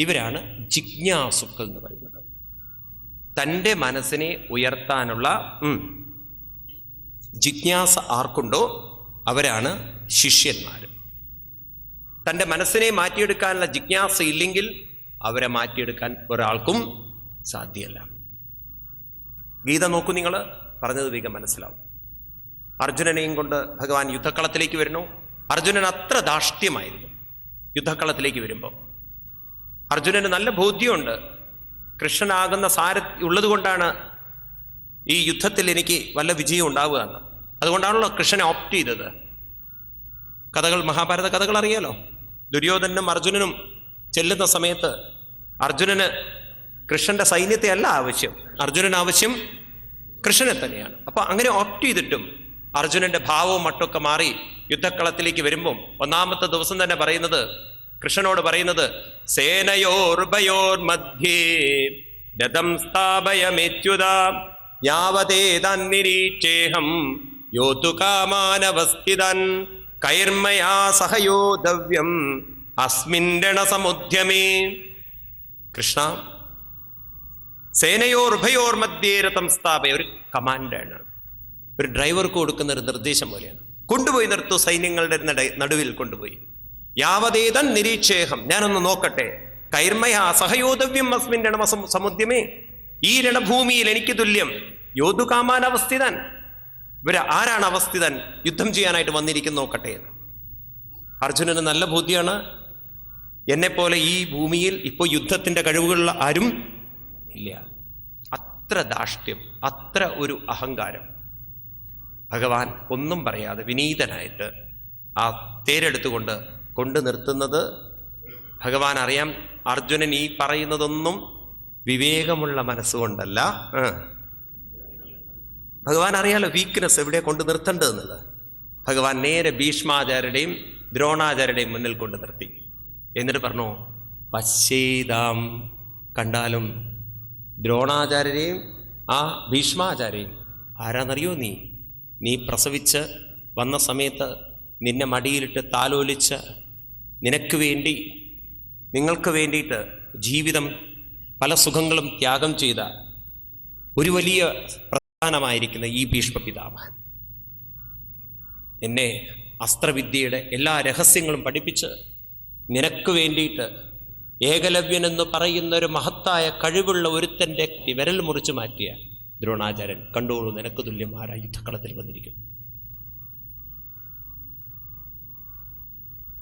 ഇവരാണ് ജിജ്ഞാസുക്കൾ എന്ന് പറയുന്നത്. തൻ്റെ മനസ്സിനെ ഉയർത്താനുള്ള ജിജ്ഞാസ ആർക്കുണ്ടോ അവരാണ് ശിഷ്യന്മാർ. തൻ്റെ മനസ്സിനെ മാറ്റിയെടുക്കാനുള്ള ജിജ്ഞാസ ഇല്ലെങ്കിൽ അവരെ മാറ്റിയെടുക്കാൻ ഒരാൾക്കും സാധ്യമല്ല. ഗീത നോക്കൂ, നിങ്ങൾ പറഞ്ഞത് വേഗം മനസ്സിലാവും. അർജുനനെയും കൊണ്ട് ഭഗവാൻ യുദ്ധക്കളത്തിലേക്ക് വരുന്നു. അർജുനൻ അത്ര ധാർഷ്ട്യമായിരുന്നു. യുദ്ധക്കളത്തിലേക്ക് വരുമ്പോൾ അർജുനന് നല്ല ബോധ്യമുണ്ട്, കൃഷ്ണനാകുന്ന ഉള്ളത് കൊണ്ടാണ് ഈ യുദ്ധത്തിൽ എനിക്ക് വല്ല വിജയം ഉണ്ടാവുക എന്ന്. അതുകൊണ്ടാണല്ലോ കൃഷ്ണനെ ഓപ്റ്റ് ചെയ്തത്. കഥകൾ, മഹാഭാരത കഥകൾ അറിയാലോ. ദുര്യോധനും അർജുനനും ചെല്ലുന്ന സമയത്ത് അർജുനന് കൃഷ്ണന്റെ സൈന്യത്തെ അല്ല ആവശ്യം, അർജുനന് ആവശ്യം കൃഷ്ണനെ തന്നെയാണ്. അപ്പൊ അങ്ങനെ ഓപ്റ്റ് ചെയ്തിട്ടും അർജുനന്റെ ഭാവവും മട്ടൊക്കെ മാറി യുദ്ധക്കളത്തിലേക്ക് വരുമ്പം ഒന്നാമത്തെ ദിവസം തന്നെ പറയുന്നത്, കൃഷ്ണനോട് പറയുന്നത്, സേനയോർഭയോർ മധ്യേ രഥം സ്ഥാപയമേത്യുത യാവതേതന്നിരീക്ഷേഹം യോതുകാമാനവസ്ഥിതൻ കൈർമയാ സഹയോധവ്യം അസ്മിൻ രണസമുദ്യമേ. കൃഷ്ണ, സേനയോർഭയോർ മധ്യേ രഥം സ്ഥാപയ, ഒരു കമാൻഡാണ്, ഒരു ഡ്രൈവർക്ക് കൊടുക്കുന്ന ഒരു നിർദ്ദേശം പോലെയാണ്. കൊണ്ടുപോയി നിർത്തൂ, സൈന്യങ്ങളുടെ നടുവിൽ കൊണ്ടുപോയി. യാവതേതൻ നിരീക്ഷേഹം, ഞാനൊന്ന് നോക്കട്ടെ. കൈർമയാ സഹയോധവ്യം അസ്മിൻ രണസമുദ്യമേ, ഈ രണഭൂമിയിൽ എനിക്ക് തുല്യം യോധുകാമാൻ അവസ്ഥിതൻ. ഇവര് ആരാണ് അവസ്ഥിതൻ? യുദ്ധം ചെയ്യാനായിട്ട് വന്നിരിക്കുന്നു, നോക്കട്ടെ എന്ന്. അർജുനന് നല്ല ബോധ്യമാണ്, എന്നെപ്പോലെ ഈ ഭൂമിയിൽ ഇപ്പോൾ യുദ്ധത്തിന്റെ കഴിവുകളുള്ള ആരും ഇല്ല. അത്ര ധാർഷ്ട്യം, അത്ര ഒരു അഹങ്കാരം. ഭഗവാൻ ഒന്നും പറയാതെ വിനീതനായിട്ട് ആ തേരെടുത്തുകൊണ്ട് കൊണ്ടു നിർത്തുന്നത് ഭഗവാൻ അറിയാം. അർജുനൻ ഈ പറയുന്നതൊന്നും വിവേകമുള്ള മനസ്സുകൊണ്ടല്ല. ഭഗവാൻ അറിയാലോ വീക്ക്നെസ് എവിടെ കൊണ്ട് നിർത്തേണ്ടതെന്നുള്ളത്. ഭഗവാൻ നേരെ ഭീഷ്മാചാര്യരുടെയും ദ്രോണാചാര്യരുടെയും മുന്നിൽ കൊണ്ട് നിർത്തി. എന്നിട്ട് പറഞ്ഞു, പശ്ചേതാം, കണ്ടാലും ദ്രോണാചാര്യരെയും ആ ഭീഷ്മാചാര്യയും ആരാന്നറിയോ? നീ പ്രസവിച്ച് വന്ന സമയത്ത് നിന്നെ മടിയിലിട്ട് താലോലിച്ച് നിനക്ക് വേണ്ടി, നിങ്ങൾക്ക് വേണ്ടിയിട്ട് ജീവിതം പല സുഖങ്ങളും ത്യാഗം ചെയ്ത ഒരു വലിയ പ്രധാനമായിരിക്കുന്ന ഈ ഭീഷ്മ പിതാമഹൻ എന്നെ അസ്ത്രവിദ്യയുടെ എല്ലാ രഹസ്യങ്ങളും പഠിപ്പിച്ച് നിനക്ക് വേണ്ടിയിട്ട് ഏകലവ്യൻ എന്ന് പറയുന്ന ഒരു മഹത്തായ കഴിവുള്ള ഒരുത്തൻ്റെ വിരൽ മുറിച്ച് മാറ്റിയ ദ്രോണാചാര്യൻ, കണ്ടോളൂ, നിനക്ക് തുല്യമാരാ യുദ്ധക്കളത്തിൽ വന്നിരിക്കുന്നു.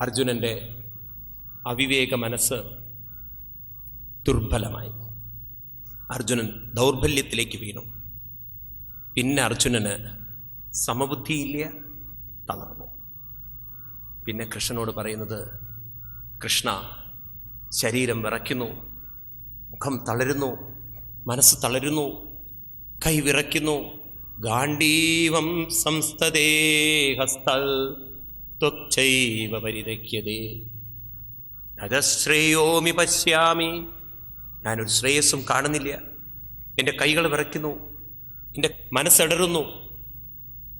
അർജുനന്റെ അവിവേക മനസ്സ് ദുർബലമായി. അർജുനൻ ദൗർബല്യത്തിലേക്ക് വീണു. പിന്നെ അർജുനന് സമബുദ്ധിയില്ല, തളർന്നു. പിന്നെ കൃഷ്ണനോട് പറയുന്നത്, കൃഷ്ണ, ശരീരം വിറയ്ക്കുന്നു, മുഖം തളരുന്നു, മനസ്സ് തളരുന്നു, കൈ വിറയ്ക്കുന്നു. ഗാണ്ഡീവം സംസ്ഥതേ ഹസ്തൽ ത്വക്ചൈവ പരിതക്ഷ്യതേ നജശ്രേയോമി പശ്യാമി. ഞാനൊരു ശ്രേയസ്സും കാണുന്നില്ല, എൻ്റെ കൈകൾ വിറയ്ക്കുന്നു, എൻ്റെ മനസ്സിടറുന്നു,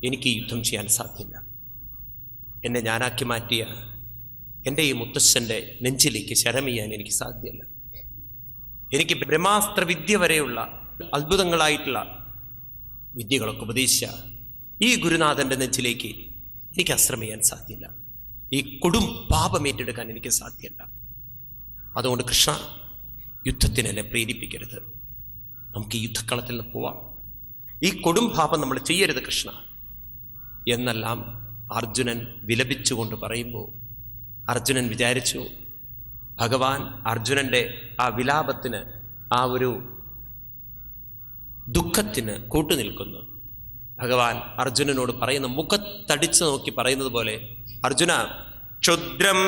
എനിക്ക് യുദ്ധം ചെയ്യാൻ സാധ്യമല്ല. എന്നെ ഞാനാക്കി മാറ്റിയ എൻ്റെ ഈ മുത്തശ്ശൻ്റെ നെഞ്ചിലേക്ക് ശരം ചെയ്യാൻ എനിക്ക് സാധ്യമല്ല. എനിക്ക് ബ്രഹ്മാസ്ത്ര വിദ്യ വരെയുള്ള അത്ഭുതങ്ങളായിട്ടുള്ള വിദ്യകളൊക്കെ ഉപദേശിച്ച ഈ ഗുരുനാഥൻ്റെ നെഞ്ചിലേക്ക് എനിക്ക് അസ്ത്രം ചെയ്യാൻ സാധ്യമല്ല. ഈ കൊടും പാപം ഏറ്റെടുക്കാൻ എനിക്ക് സാധ്യമല്ല. അതുകൊണ്ട് കൃഷ്ണ, യുദ്ധത്തിന് എന്നെ പ്രേരിപ്പിക്കരുത്, നമുക്ക് ഈ യുദ്ധക്കളത്തിൽ നിന്ന് പോവാം, ഈ കൊടും പാപം നമ്മൾ ചെയ്യരുത് കൃഷ്ണ എന്നെല്ലാം അർജുനൻ വിലപിച്ചുകൊണ്ട് പറയുമ്പോൾ അർജുനൻ വിചാരിച്ചു, ഭഗവാൻ അർജുനന്റെ ആ വിലാപത്തിന്, ആ ഒരു ദുഃഖത്തിന് കൂട്ടുനിൽക്കുന്നു. ഭഗവാൻ അർജുനനോട് പറയുന്ന, മുഖത്തടിച്ചു നോക്കി പറയുന്നത് പോലെ, അർജുന, ക്ഷുദ്രം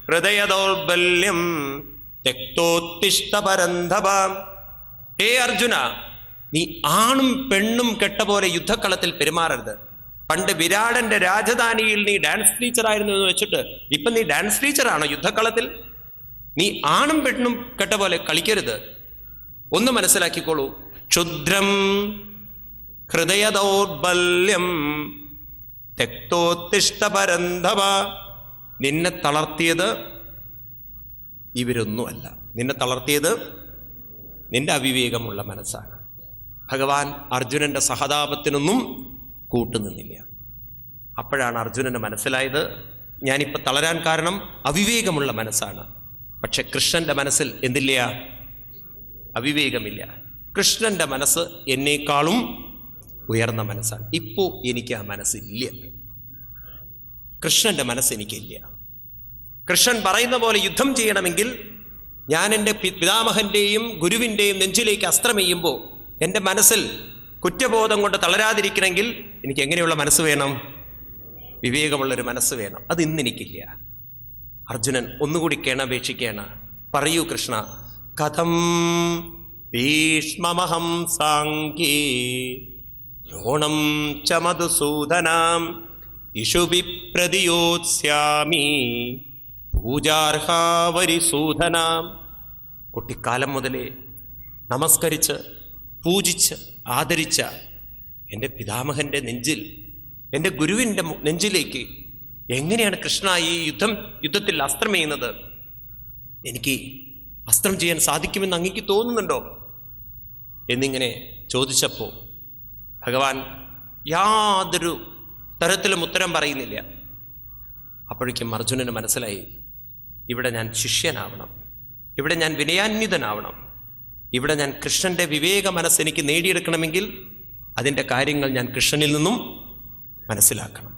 ഹൃദയദൗർബല്യം തെക്തോത്തിഷ്ഠ പരന്ധവ. ഹേ അർജുന, നീ ആണും പെണ്ണും കെട്ട പോലെ യുദ്ധക്കളത്തിൽ പെരുമാറരുത്. പണ്ട് വിരാടന്റെ രാജധാനിയിൽ നീ ഡാൻസ് ടീച്ചറായിരുന്നു എന്ന് വെച്ചിട്ട് ഇപ്പൊ നീ ഡാൻസ് ടീച്ചറാണോ യുദ്ധക്കളത്തിൽ? നീ ആണും പെണ്ണും കെട്ട പോലെ കളിക്കരുത്. ഒന്ന് മനസ്സിലാക്കിക്കോളൂ, ക്ഷുദ്രം ഹൃദയദൗർബല്യം തെക്തോത്തിഷ്ഠ പരന്ധവ. നിന്നെ തളർത്തിയത് ഇവരൊന്നുമല്ല. നിന്നെ തളർത്തിയത് നിന്റെ അവിവേകമുള്ള മനസ്സാണ്. ഭഗവാൻ അർജുനൻ്റെ സഹതാപത്തിനൊന്നും കൂട്ടുനിന്നില്ല. അപ്പോഴാണ് അർജുനന് മനസ്സിലായത്, ഞാനിപ്പോൾ തളരാൻ കാരണം അവിവേകമുള്ള മനസ്സാണ്. പക്ഷെ കൃഷ്ണൻ്റെ മനസ്സിൽ എന്തില്ല? അവിവേകമില്ല. കൃഷ്ണൻ്റെ മനസ്സ് എന്നേക്കാളും ഉയർന്ന മനസ്സാണ്. ഇപ്പോൾ എനിക്ക് ആ മനസ്സില്ല. കൃഷ്ണൻ്റെ മനസ്സ് എനിക്കില്ല. കൃഷ്ണൻ പറയുന്ന പോലെ യുദ്ധം ചെയ്യണമെങ്കിൽ ഞാൻ എൻ്റെ പിതാമഹൻ്റെയും ഗുരുവിൻ്റെയും നെഞ്ചിലേക്ക് അസ്ത്രമെയ്യുമ്പോൾ എൻ്റെ മനസ്സിൽ കുറ്റബോധം കൊണ്ട് തളരാതിരിക്കണമെങ്കിൽ എനിക്ക് എങ്ങനെയുള്ള മനസ്സ് വേണം? വിവേകമുള്ളൊരു മനസ്സ് വേണം. അത് ഇന്നെനിക്കില്ല. അർജുനൻ ഒന്നുകൂടി കേണപേക്ഷിക്കുകയാണ്. പറയൂ കൃഷ്ണ, കഥം ഭീഷ്മമഹം സാംഖ്യേ ദ്രോണം ച മധുസൂദനാം ഇഷുബി പ്രതിയോത്സ്യാമി പൂജാർഹാവരിസൂദനാം. കുട്ടിക്കാലം മുതലേ നമസ്കരിച്ച് പൂജിച്ച് ആദരിച്ച എൻ്റെ പിതാമഹൻ്റെ നെഞ്ചിൽ, എൻ്റെ ഗുരുവിൻ്റെ നെഞ്ചിലേക്ക് എങ്ങനെയാണ് കൃഷ്ണ ഈ യുദ്ധത്തിൽ അസ്ത്രം ചെയ്യുന്നത്? എനിക്ക് അസ്ത്രം ചെയ്യാൻ സാധിക്കുമെന്ന് അങ്ങേക്ക് തോന്നുന്നുണ്ടോ എന്നിങ്ങനെ ചോദിച്ചപ്പോൾ ഭഗവാൻ യാതൊരു തരത്തിലും ഉത്തരം പറയുന്നില്ല. അപ്പോഴേക്കും അർജുനന് മനസ്സിലായി, ഇവിടെ ഞാൻ ശിഷ്യനാവണം, ഇവിടെ ഞാൻ വിനയാന്വിതനാവണം, ഇവിടെ ഞാൻ കൃഷ്ണൻ്റെ വിവേക മനസ്സെനിക്ക് നേടിയെടുക്കണമെങ്കിൽ അതിൻ്റെ കാര്യങ്ങൾ ഞാൻ കൃഷ്ണനിൽ നിന്നും മനസ്സിലാക്കണം.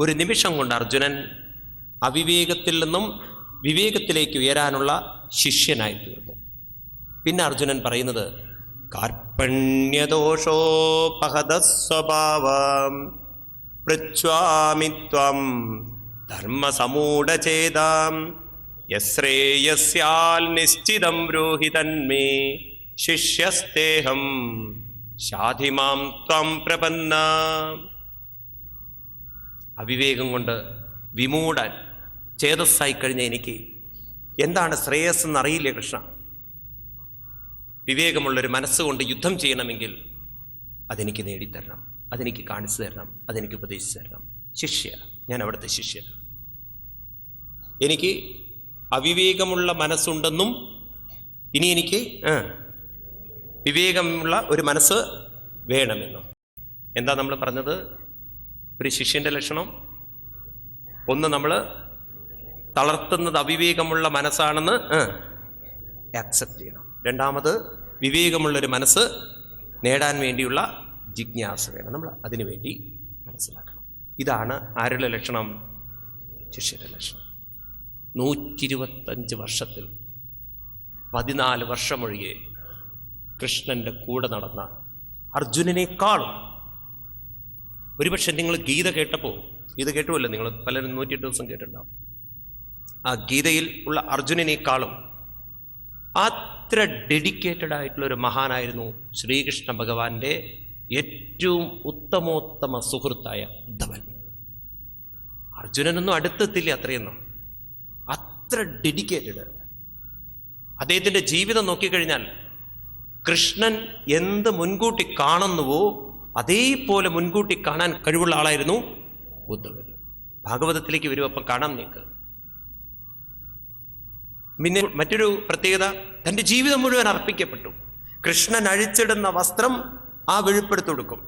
ഒരു നിമിഷം കൊണ്ട് അർജുനൻ അവിവേകത്തിൽ നിന്നും വിവേകത്തിലേക്ക് ഉയരാനുള്ള ശിഷ്യനായി തീർന്നു. പിന്നെ അർജുനൻ പറയുന്നത്, കാർപ്പണ്യദോഷോപഹതസ്വഭാവം പൃച്ഛ്വാമി ത്വം ധർമ്മസമൂഢചേതാം യശ്രേയസ്യാൽ നിശ്ചിതം ബ്രൂഹി തന്മേ ശിഷ്യസ്തേഹം ശാധിമാം ത്വം പ്രപന്ന. അവിവേകം കൊണ്ട് വിമൂഢൻ ചേതസ്സായി കഴിഞ്ഞ എനിക്ക് എന്താണ് ശ്രേയസ് എന്നറിയില്ലേ കൃഷ്ണ. വിവേകമുള്ളൊരു മനസ്സുകൊണ്ട് യുദ്ധം ചെയ്യണമെങ്കിൽ അതെനിക്ക് നേടിത്തരണം, അതെനിക്ക് കാണിച്ചു തരണം, അതെനിക്ക് ഉപദേശിച്ചു തരണം. ശിഷ്യ, ഞാൻ അവിടുത്തെ ശിഷ്യൻ. എനിക്ക് അവിവേകമുള്ള മനസ്സുണ്ടെന്നും ഇനി എനിക്ക് വിവേകമുള്ള ഒരു മനസ്സ് വേണമെന്നും. എന്താ നമ്മൾ പറഞ്ഞത്? ഒരു ശിഷ്യൻ്റെ ലക്ഷണം ഒന്ന്, നമ്മൾ തളർത്തുന്നത് അവിവേകമുള്ള മനസ്സാണെന്ന് ആക്സെപ്റ്റ് ചെയ്യണം. രണ്ടാമത്, വിവേകമുള്ളൊരു മനസ്സ് നേടാൻ വേണ്ടിയുള്ള ജിജ്ഞാസ വേണം. നമ്മൾ അതിനു വേണ്ടി മനസ്സിലാക്കണം. ഇതാണ് ആരുടെ ലക്ഷണം? ശിഷ്യരുടെ ലക്ഷണം. 125 വർഷത്തിൽ 14 വർഷമൊഴികെ കൃഷ്ണൻ്റെ കൂടെ നടന്ന അർജുനനേക്കാളും, ഒരുപക്ഷെ നിങ്ങൾ ഗീത കേട്ടപ്പോൾ, ഗീത കേട്ടുമല്ലോ നിങ്ങൾ പലരും 108 ദിവസം കേട്ടിട്ടുണ്ടാവും, ആ ഗീതയിൽ ഉള്ള അർജുനനേക്കാളും അത്ര ഡെഡിക്കേറ്റഡ് ആയിട്ടുള്ളൊരു മഹാനായിരുന്നു ശ്രീകൃഷ്ണ ഭഗവാന്റെ ഏറ്റവും ഉത്തമോത്തമ സുഹൃത്തായ ഉദ്ധവൻ. അർജുനനൊന്നും അടുത്തെത്തില്ല അത്രയൊന്നും. അത്ര ഡെഡിക്കേറ്റഡ്. അദ്ദേഹത്തിൻ്റെ ജീവിതം നോക്കിക്കഴിഞ്ഞാൽ കൃഷ്ണൻ എന്ത് മുൻകൂട്ടി കാണുന്നുവോ അതേപോലെ മുൻകൂട്ടി കാണാൻ കഴിവുള്ള ആളായിരുന്നു ഉദ്ധവൻ. ഭാഗവതത്തിലേക്ക് വരും, അപ്പം കാണാം നിങ്ങൾക്ക്. പിന്നെ മറ്റൊരു പ്രത്യേകത, തൻ്റെ ജീവിതം മുഴുവൻ അർപ്പിക്കപ്പെട്ടു. കൃഷ്ണൻ അഴിച്ചിടുന്ന വസ്ത്രം ആ വെളിപ്പെടുത്തി കൊടുക്കും.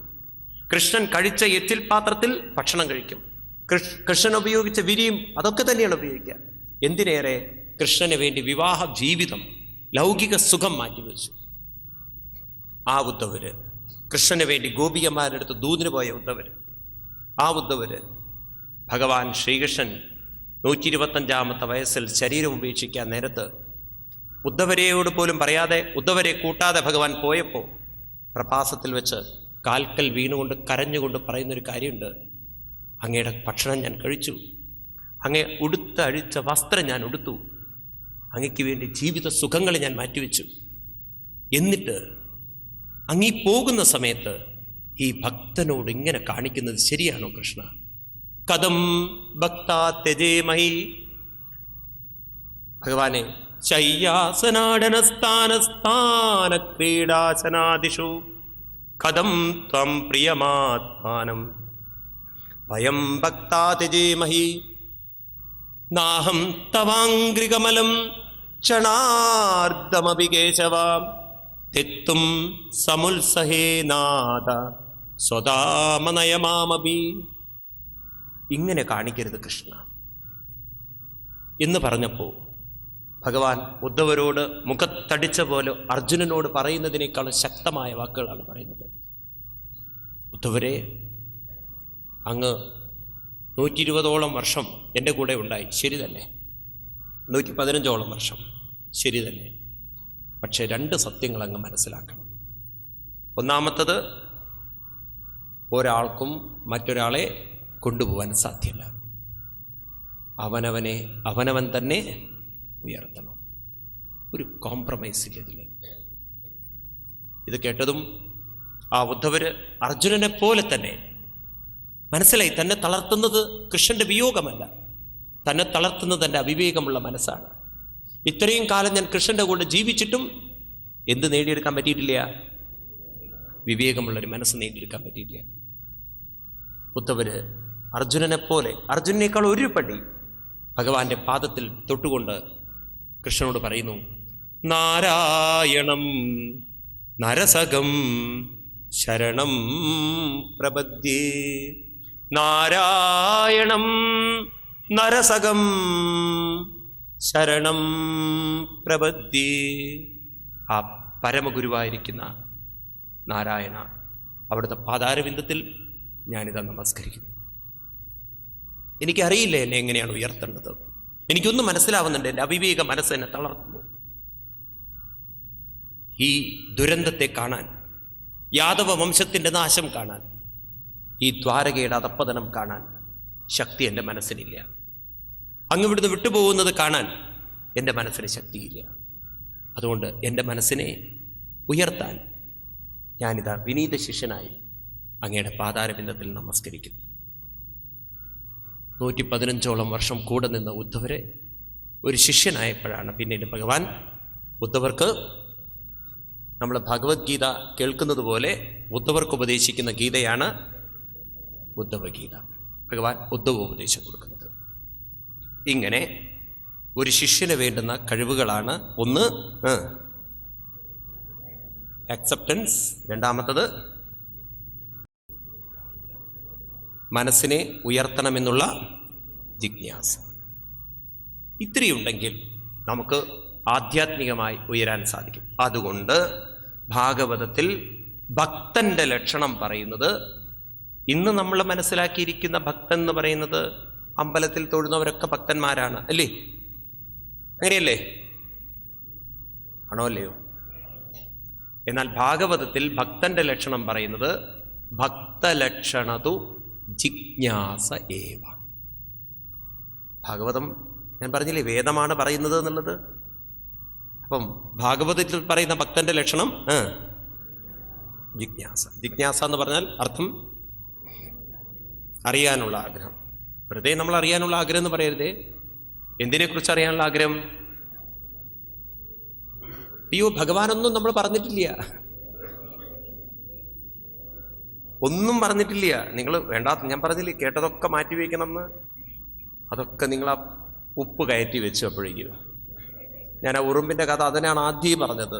കൃഷ്ണൻ കഴിച്ച എച്ചിൽ പാത്രത്തിൽ ഭക്ഷണം കഴിക്കും. കൃഷ്ണൻ ഉപയോഗിച്ച വിരിയും അതൊക്കെ തന്നെയാണ് ഉപയോഗിക്കുക. എന്തിനേറെ കൃഷ്ണന് വേണ്ടി വിവാഹ ജീവിതം, ലൗകിക സുഖം മാറ്റിവെച്ചു. ആ ഉദ്ധവര്, കൃഷ്ണന് വേണ്ടി ഗോപികമാരുടെ അടുത്ത് ദൂതിന് പോയ ഉദ്ധവര്, ആ ഉദ്ധവര് ഭഗവാൻ ശ്രീകൃഷ്ണൻ 125 വയസ്സിൽ ശരീരം ഉപേക്ഷിക്കാൻ നേരത്ത് ഉദ്ധവരെയോട് പോലും പറയാതെ, ഉദ്ധവരെ കൂട്ടാതെ ഭഗവാൻ പോയപ്പോൾ പ്രഭാസത്തിൽ വെച്ച് കാൽക്കൽ വീണുകൊണ്ട് കരഞ്ഞുകൊണ്ട് പറയുന്നൊരു കാര്യമുണ്ട്, അങ്ങയുടെ ഭക്ഷണം ഞാൻ കഴിച്ചു, അങ്ങേ അഴിച്ച വസ്ത്രം ഞാൻ ഉടുത്തു, അങ്ങയ്ക്ക് വേണ്ടി ജീവിത സുഖങ്ങൾ ഞാൻ മാറ്റിവെച്ചു. എന്നിട്ട് അങ്ങീ പോകുന്ന സമയത്ത് ഈ ഭക്തനോട് ഇങ്ങനെ കാണിക്കുന്നത് ശരിയാണോ കൃഷ്ണ? കഥം ഭക്താ ത്യജേമഹി. ഭഗവാനെ, ശയ്യാസനാടനസ്ഥാനസ്ഥാന ക്രീഡാസനാദിഷു കഥം ത്വം പ്രിയമാത്മാനം വയം ഭക്താ ത്യജേമഹി നാഹം തവാംഗ്രികമലം ക്ഷണാർദ്ധമപി കേശവാം തെത്തും സമുത്സഹേനാഥ സ്വതാമനയമാമപി. ഇങ്ങനെ കാണിക്കരുത് കൃഷ്ണ എന്ന് പറഞ്ഞപ്പോൾ ഭഗവാൻ ഉദ്ധവരോട് മുഖത്തടിച്ച പോലെ അർജുനനോട് പറയുന്നതിനേക്കാൾ ശക്തമായ വാക്കുകളാണ് പറയുന്നത്. ഉദ്ധവരെ, അങ്ങ് 120ഓളം വർഷം എൻ്റെ കൂടെ ഉണ്ടായി, ശരി തന്നെ. 115ഓളം വർഷം, ശരി തന്നെ. പക്ഷെ 2 സത്യങ്ങൾ അങ്ങ് മനസ്സിലാക്കണം. ഒന്നാമത്തത്, ഒരാൾക്കും മറ്റൊരാളെ കൊണ്ടുപോകാൻ സാധ്യമല്ല. അവനവൻ തന്നെ ഉയർത്തണം. ഒരു കോംപ്രമൈസ് ഇല്ല ഇതിൽ. ഇത് കേട്ടതും ആ ഉദ്ധവര് അർജുനനെ പോലെ തന്നെ മനസ്സിലായി, തന്നെ തളർത്തുന്നത് കൃഷ്ണന്റെ വിയോഗമല്ല, തന്നെ തളർത്തുന്നത് എൻ്റെ അവിവേകമുള്ള മനസ്സാണ്. ഇത്രയും കാലം ഞാൻ കൃഷ്ണന്റെ കൂടെ ജീവിച്ചിട്ടും എന്ത് നേടിയെടുക്കാൻ പറ്റിയിട്ടില്ല? വിവേകമുള്ളൊരു മനസ്സ് നേടിയെടുക്കാൻ പറ്റിയിട്ടില്ല. ഉദ്ധവര് അർജുനനെ പോലെ, അർജുനനേക്കാൾ ഒരു പടി ഭഗവാന്റെ പാദത്തിൽ തൊട്ടുകൊണ്ട് കൃഷ്ണനോട് പറയുന്നു, നാരായണം നരസകം ശരണം പ്രപദ്യേ. നാരായണം നരസകം ശരണം പ്രപദ്യേ. ആ പരമഗുരുവായിരിക്കുന്ന നാരായണ, അവിടുത്തെ പാതാരവിന്ദത്തിൽ ഞാനിതാ നമസ്കരിക്കുന്നു. എനിക്കറിയില്ല എന്നെ എങ്ങനെയാണ് ഉയർത്തേണ്ടത്. എനിക്കൊന്നും മനസ്സിലാവുന്നുണ്ട്. എൻ്റെ അവിവേക മനസ്സ് എന്നെ തളർത്തുന്നു. ഈ ദുരന്തത്തെ കാണാൻ, യാദവ വംശത്തിൻ്റെ നാശം കാണാൻ, ഈ ദ്വാരകയുടെ അധപ്പതനം കാണാൻ ശക്തി എൻ്റെ മനസ്സിനില്ല. അങ്ങ് ഇവിടുന്ന് വിട്ടുപോകുന്നത് കാണാൻ എൻ്റെ മനസ്സിന് ശക്തിയില്ല. അതുകൊണ്ട് എൻ്റെ മനസ്സിനെ ഉയർത്താൻ ഞാനിതാ വിനീത ശിഷ്യനായി അങ്ങയുടെ പാതാരബിന്ദത്തിൽ നമസ്കരിക്കുന്നു. 115ഓളം വർഷം കൂടെ നിന്ന് ഉദ്ധവരെ ഒരു ശിഷ്യനായപ്പോഴാണ് പിന്നീട് ഭഗവാൻ ഉദ്ധവർക്ക്, നമ്മൾ ഭഗവത്ഗീത കേൾക്കുന്നത് പോലെ ഉദ്ധവർക്ക് ഉപദേശിക്കുന്ന ഗീതയാണ് ഉദ്ധവഗീത. ഭഗവാൻ ഉദ്ധവ ഉപദേശം കൊടുക്കുന്നത്. ഇങ്ങനെ ഒരു ശിഷ്യന് വേണ്ടുന്ന കഴിവുകളാണ്: ഒന്ന് അക്സെപ്റ്റൻസ്, രണ്ടാമത്തത് മനസ്സിനെ ഉയർത്തണമെന്നുള്ള ജിജ്ഞാസ. ഇത്രയുണ്ടെങ്കിൽ നമുക്ക് ആധ്യാത്മികമായി ഉയരാൻ സാധിക്കും. അതുകൊണ്ട് ഭാഗവതത്തിൽ ഭക്തന്റെ ലക്ഷണം പറയുന്നത്, ഇന്ന് നമ്മൾ മനസ്സിലാക്കിയിരിക്കുന്ന ഭക്തൻ എന്ന് പറയുന്നത് അമ്പലത്തിൽ തൊഴുന്നവരൊക്കെ ഭക്തന്മാരാണ്, അല്ലേ? അങ്ങനെയല്ലേ? ആണോ അല്ലയോ? എന്നാൽ ഭാഗവതത്തിൽ ഭക്തന്റെ ലക്ഷണം പറയുന്നത് ഭക്തലക്ഷണതു ജിജ്ഞാസ ഏവ. ഭാഗവതം ഞാൻ പറഞ്ഞില്ലേ, വേദമാണ് പറയുന്നത് എന്നുള്ളത്. അപ്പം ഭാഗവതത്തിൽ പറയുന്ന ഭക്തന്റെ ലക്ഷണം ജിജ്ഞാസ. ജിജ്ഞാസ എന്ന് പറഞ്ഞാൽ അർത്ഥം അറിയാനുള്ള ആഗ്രഹം. വെറുതെ നമ്മൾ അറിയാനുള്ള ആഗ്രഹം എന്ന് പറയരുതേ. എന്തിനെക്കുറിച്ച് അറിയാനുള്ള ആഗ്രഹം? അയ്യോ, ഭഗവാനൊന്നും നമ്മൾ പറഞ്ഞിട്ടില്ല, ഒന്നും പറഞ്ഞിട്ടില്ല. നിങ്ങൾ വേണ്ടാത്ത, ഞാൻ പറഞ്ഞില്ലേ, കേട്ടതൊക്കെ മാറ്റി വയ്ക്കണം എന്ന്. അതൊക്കെ നിങ്ങൾ ആ ഉപ്പ് കയറ്റി വെച്ചു. അപ്പോഴേക്കും ഞാൻ ആ ഉറുമ്പിൻ്റെ കഥ അതിനാണ് ആദ്യം പറഞ്ഞത്.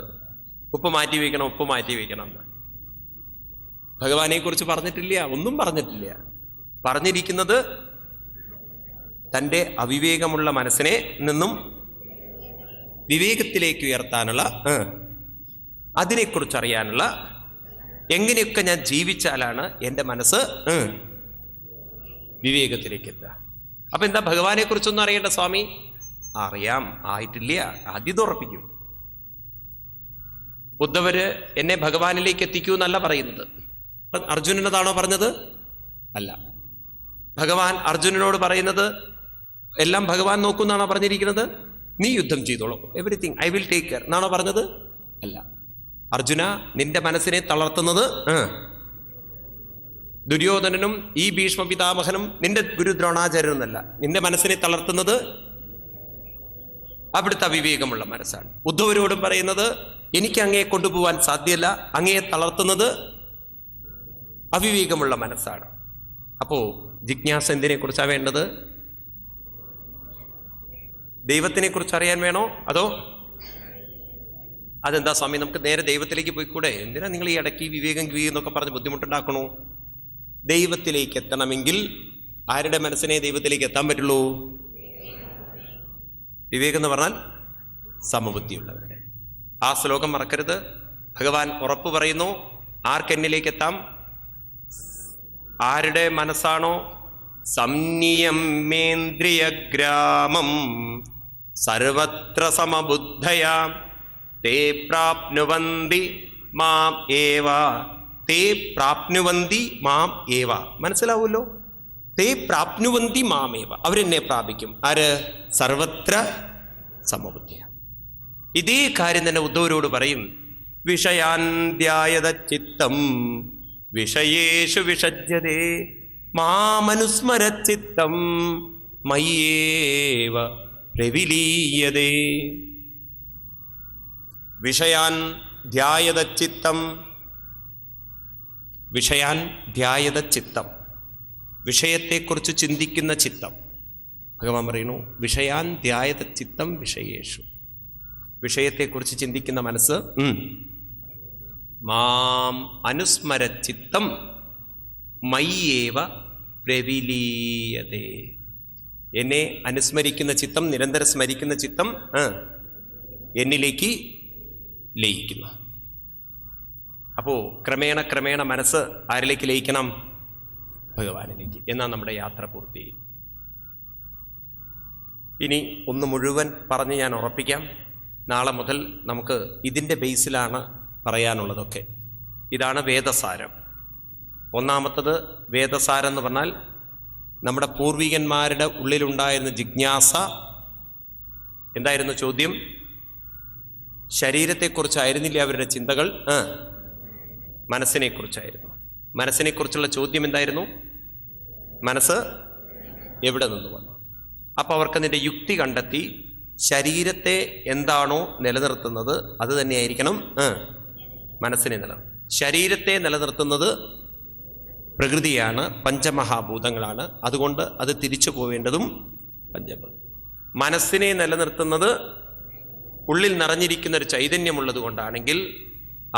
ഉപ്പ് മാറ്റി വയ്ക്കണം, ഉപ്പ് മാറ്റി വയ്ക്കണം എന്ന്. ഭഗവാനെ കുറിച്ച് പറഞ്ഞിട്ടില്ല, ഒന്നും പറഞ്ഞിട്ടില്ല. പറഞ്ഞിരിക്കുന്നത് തൻ്റെ അവിവേകമുള്ള മനസ്സിനെ നിന്നും വിവേകത്തിലേക്ക് ഉയർത്താനുള്ള, അതിനെക്കുറിച്ച് അറിയാനുള്ള, എങ്ങനെയൊക്കെ ഞാൻ ജീവിച്ചാലാണ് എൻ്റെ മനസ്സ് വിവേകത്തിലേക്ക് എത്തുക. അപ്പൊ എന്താ, ഭഗവാനെ കുറിച്ചൊന്നും അറിയേണ്ട സ്വാമി? അറിയാം, ആയിട്ടില്ല, ആദ്യം ഉറപ്പിക്കും. ഉദ്ധവര് എന്നെ ഭഗവാനിലേക്ക് എത്തിക്കൂ എന്നല്ല പറയുന്നത്. അർജുനനതാണോ പറഞ്ഞത്? അല്ല. ഭഗവാൻ അർജുനനോട് പറയുന്നത് എല്ലാം ഭഗവാൻ നോക്കുന്നാണോ പറഞ്ഞിരിക്കുന്നത്? നീ യുദ്ധം ചെയ്തോളൂ, everything I will take care എന്നാണോ പറഞ്ഞത്? അല്ല. അർജുന, നിന്റെ മനസ്സിനെ തളർത്തുന്നത് ദുര്യോധനനും ഈ ഭീഷ്മ പിതാമഹനും നിന്റെ ഗുരു ദ്രോണാചാര്യനൊന്നല്ല. നിന്റെ മനസ്സിനെ തളർത്തുന്നത് അവിടുത്തെ അവിവേകമുള്ള മനസ്സാണ്. ഉദ്ധവരോടും പറയുന്നത്, എനിക്ക് അങ്ങയെ കൊണ്ടുപോകാൻ സാധ്യമല്ല, അങ്ങയെ തളർത്തുന്നത് അവിവേകമുള്ള മനസ്സാണ്. അപ്പോ ജിജ്ഞാസ എന്തിനെ കുറിച്ചാണ് വേണ്ടത്? ദൈവത്തിനെ കുറിച്ച് അറിയാൻ വേണോ അതോ അതെന്താ സ്വാമി, നമുക്ക് നേരെ ദൈവത്തിലേക്ക് പോയിക്കൂടെ? എന്തിനാ നിങ്ങൾ ഈ ഇടയ്ക്ക് വിവേകം എന്നൊക്കെ പറഞ്ഞ് ബുദ്ധിമുട്ടുണ്ടാക്കണോ? ദൈവത്തിലേക്ക് എത്തണമെങ്കിൽ ആരുടെ മനസ്സിനെ ദൈവത്തിലേക്ക് എത്താൻ പറ്റുള്ളൂ? വിവേകം എന്ന് പറഞ്ഞാൽ സമബുദ്ധിയുള്ളവരുടെ. ആ ശ്ലോകം മറക്കരുത്. ഭഗവാൻ ഉറപ്പ് പറയുന്നു, ആർക്കെന്നിലേക്ക് എത്താം? ആരുടെ മനസ്സാണോ സംനിയമേന്ദ്രിയഗ്രാമം സർവത്ര സമബുദ്ധയാ തേ പ്രാപ്നുവന്തി മാം ഏവ. തേ പ്രാപ്നുവന്തി മാം ഏവ. മനസ്സിലാവുമല്ലോ? തേ പ്രാപ്നുവന്തി മാം ഏവ. അവരെന്നെ പ്രാപിക്കും. ആര്? സർവത്ര സമബുദ്ധിയ. ഇതേ കാര്യം തന്നെ ഉദ്ധവരോട് പറയും. വിഷയാൻ ധ്യായത ചിത്തം വിഷയേഷു വിഷജ്യതേ മാമനുസ്മരച്ചിത്തം മയ്യേവ പ്രവിലീയതേ. വിഷയാൻ ധ്യായത ചിത്തം. വിഷയാൻ ധ്യായത ചിത്തം, വിഷയത്തെക്കുറിച്ച് ചിന്തിക്കുന്ന ചിത്തം. ഭഗവാൻ പറയുന്നു, വിഷയാൻ ധ്യായത ചിത്തം വിഷയേഷു. വിഷയത്തെക്കുറിച്ച് ചിന്തിക്കുന്ന മനസ്സ് മാം അനുസ്മര ചിത്തം മയ്യേവ പ്രവിലീയതേ. എന്നെ അനുസ്മരിക്കുന്ന ചിത്തം, നിരന്തരം സ്മരിക്കുന്ന ചിത്തം എന്നിലേക്ക് ലയിക്കുന്നു. അപ്പോൾ ക്രമേണ ക്രമേണ മനസ്സ് ആരിലേക്ക് ലയിക്കണം? ഭഗവാനിലേക്ക്. എന്നാൽ നമ്മുടെ യാത്ര പൂർത്തിയായി. ഇനി ഒന്ന് മുഴുവൻ പറഞ്ഞ് ഞാൻ ഉറപ്പിക്കാം. നാളെ മുതൽ നമുക്ക് ഇതിൻ്റെ ബേസിലാണ് പറയാനുള്ളതൊക്കെ. ഇതാണ് വേദസാരം. ഒന്നാമത്തത് വേദസാരം എന്ന് പറഞ്ഞാൽ നമ്മുടെ പൂർവികന്മാരുടെ ഉള്ളിലുണ്ടായിരുന്ന ജിജ്ഞാസ. എന്തായിരുന്നു ചോദ്യം? ശരീരത്തെക്കുറിച്ചായിരുന്നില്ല അവരുടെ ചിന്തകൾ, മനസ്സിനെക്കുറിച്ചായിരുന്നു. മനസ്സിനെക്കുറിച്ചുള്ള ചോദ്യം എന്തായിരുന്നു? മനസ്സ് എവിടെ നിന്ന് വന്നു? അപ്പോൾ അവർക്കതിൻ്റെ യുക്തി കണ്ടെത്തി, ശരീരത്തെ എന്താണോ നിലനിർത്തുന്നത് അത് തന്നെയായിരിക്കണം മനസ്സിനെ ശരീരത്തെ നിലനിർത്തുന്നത് പ്രകൃതിയാണ്, പഞ്ചമഹാഭൂതങ്ങളാണ്. അതുകൊണ്ട് അത് തിരിച്ചു പോവേണ്ടതും പഞ്ചഭൂതം. മനസ്സിനെ നിലനിർത്തുന്നത് ഉള്ളിൽ നിറഞ്ഞിരിക്കുന്ന ഒരു ചൈതന്യമുള്ളത് കൊണ്ടാണെങ്കിൽ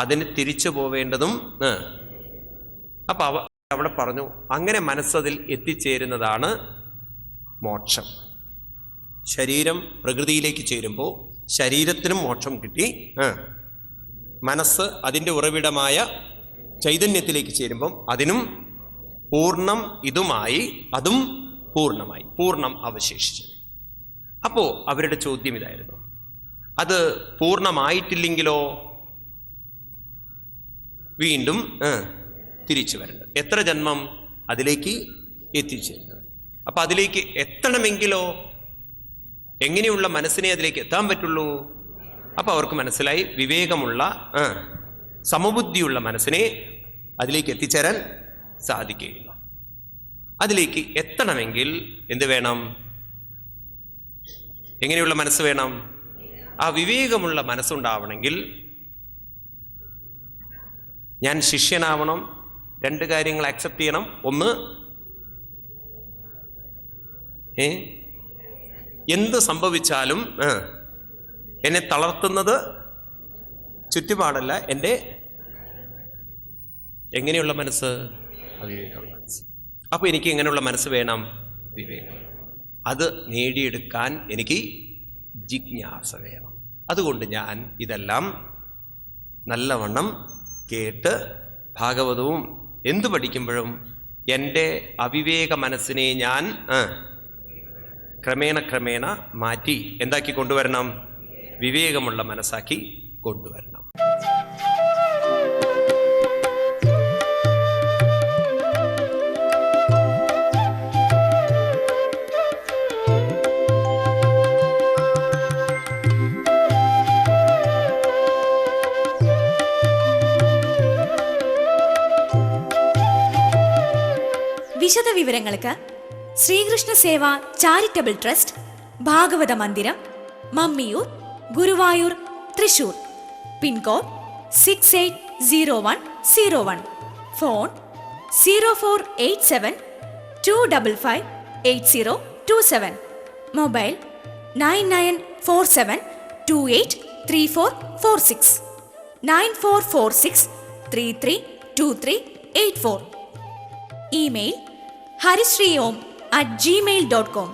അതിന് തിരിച്ചു പോവേണ്ടതും അപ്പൊ അവിടെ പറഞ്ഞു, അങ്ങനെ മനസ്സതിൽ എത്തിച്ചേരുന്നതാണ് മോക്ഷം. ശരീരം പ്രകൃതിയിലേക്ക് ചേരുമ്പോൾ ശരീരത്തിനും മോക്ഷം കിട്ടി. മനസ്സ് അതിൻ്റെ ഉറവിടമായ ചൈതന്യത്തിലേക്ക് ചേരുമ്പം അതിനും പൂർണ്ണം ഇതുമായി, അതും പൂർണ്ണമായി, പൂർണ്ണം അവശേഷിച്ചത്. അപ്പോൾ അവരുടെ ചോദ്യം ഇതായിരുന്നു, അത് പൂർണ്ണമായിട്ടില്ലെങ്കിലോ വീണ്ടും തിരിച്ചു വരേണ്ടത്. എത്ര ജന്മം അതിലേക്ക് എത്തിച്ചേരുന്നത്? അപ്പം അതിലേക്ക് എത്തണമെങ്കിലോ എങ്ങനെയുള്ള മനസ്സിനെ അതിലേക്ക് എത്താൻ പറ്റുള്ളൂ? അപ്പം അവർക്ക് മനസ്സിലായി, വിവേകമുള്ള സമബുദ്ധിയുള്ള മനസ്സിനെ അതിലേക്ക് എത്തിച്ചേരാൻ സാധിക്കുകയില്ല. അതിലേക്ക് എത്തണമെങ്കിൽ എന്ത് വേണം? എങ്ങനെയുള്ള മനസ്സ് വേണം? ആ വിവേകമുള്ള മനസ്സുണ്ടാവണമെങ്കിൽ ഞാൻ ശിഷ്യനാവണം. രണ്ട് കാര്യങ്ങൾ അക്സെപ്റ്റ് ചെയ്യണം. ഒന്ന്, എന്ത് സംഭവിച്ചാലും എന്നെ തളർത്തുന്നത് ചുറ്റുപാടല്ല, എൻ്റെ എങ്ങനെയുള്ള മനസ്സ്? അവിവേകമുള്ള മനസ്സ്. അപ്പോൾ എനിക്ക് എങ്ങനെയുള്ള മനസ്സ് വേണം? വിവേകം. അത് നേടിയെടുക്കാൻ എനിക്ക് ജിജ്ഞാസ വേണം. അതുകൊണ്ട് ഞാൻ ഇതെല്ലാം നല്ലവണ്ണം കേട്ട് ഭാഗവതവും എന്തു പഠിക്കുമ്പോഴും എൻ്റെ അവിവേക മനസ്സിനെ ഞാൻ ക്രമേണ ക്രമേണ മാറ്റി എന്താക്കി കൊണ്ടുവരണം? വിവേകമുള്ള മനസ്സാക്കി കൊണ്ടുവരണം. വിശദ വിവരങ്ങൾക്ക് Sreekrishna Seva charitable trust, Bhagavata Mandiram, Mammiyur, Guruvayur, Thrissur. Pin code 680101. Phone 0487255827. Mobile 994728 9446 332384. Email harishriom@gmail.com.